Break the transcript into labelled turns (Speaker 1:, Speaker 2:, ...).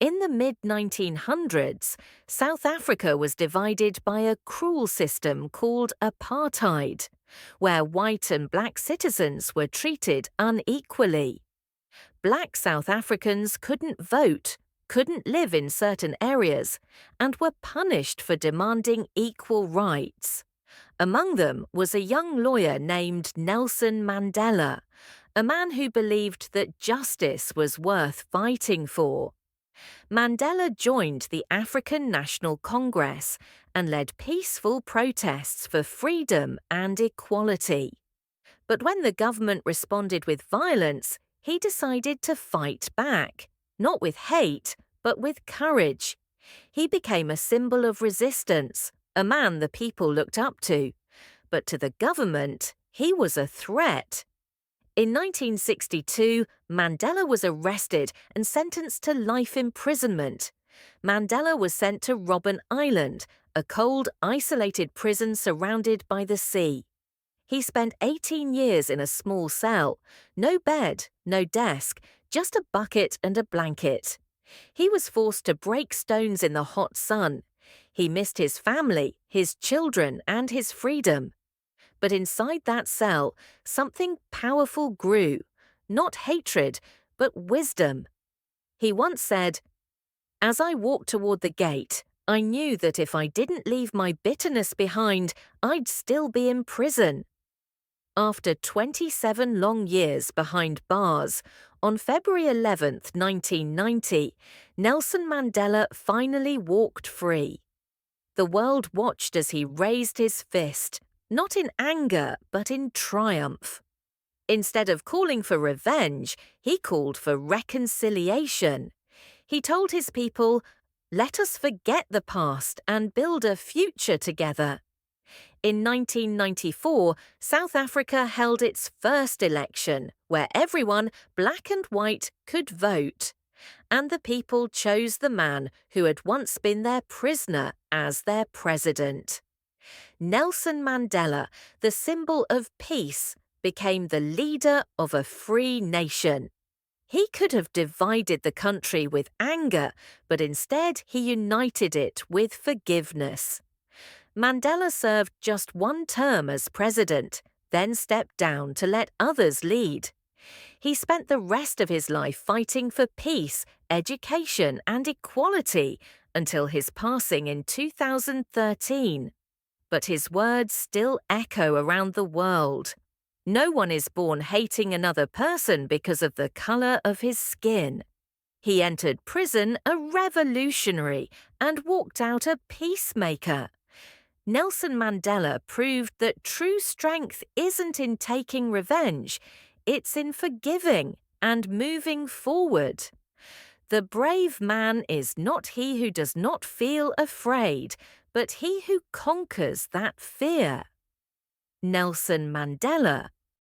Speaker 1: In the mid-1900s, South Africa was divided by a cruel system called apartheid, where white and black citizens were treated unequally. Black South Africans couldn't vote, couldn't live in certain areas, and were punished for demanding equal rights. Among them was a young lawyer named Nelson Mandela, a man who believed that justice was worth fighting for. Mandela joined the African National Congress and led peaceful protests for freedom and equality. But when the government responded with violence, he decided to fight back, not with hate, but with courage. He became a symbol of resistance, a man the people looked up to. But to the government, he was a threat. In 1962, Mandela was arrested and sentenced to life imprisonment. Mandela was sent to Robben Island, a cold, isolated prison surrounded by the sea. He spent 18 years in a small cell, no bed, no desk, just a bucket and a blanket. He was forced to break stones in the hot sun. He missed his family, his children, and his freedom. But inside that cell, something powerful grew, not hatred, but wisdom. He once said, "As I walked toward the gate, I knew that if I didn't leave my bitterness behind, I'd still be in prison." After 27 long years behind bars, on February 11, 1990, Nelson Mandela finally walked free. The world watched as he raised his fist, not in anger, but in triumph. Instead of calling for revenge, he called for reconciliation. He told his people, "Let us forget the past and build a future together." In 1994, South Africa held its first election, where everyone, black and white, could vote. And the people chose the man who had once been their prisoner as their president. Nelson Mandela, the symbol of peace, became the leader of a free nation. He could have divided the country with anger, but instead he united it with forgiveness. Mandela served just one term as president, then stepped down to let others lead. He spent the rest of his life fighting for peace, education, and equality until his passing in 2013. But his words still echo around the world. No one is born hating another person because of the color of his skin. He entered prison a revolutionary and walked out a peacemaker. Nelson Mandela proved that true strength isn't in taking revenge, it's in forgiving and moving forward. The brave man is not he who does not feel afraid, but he who conquers that fear. Nelson Mandela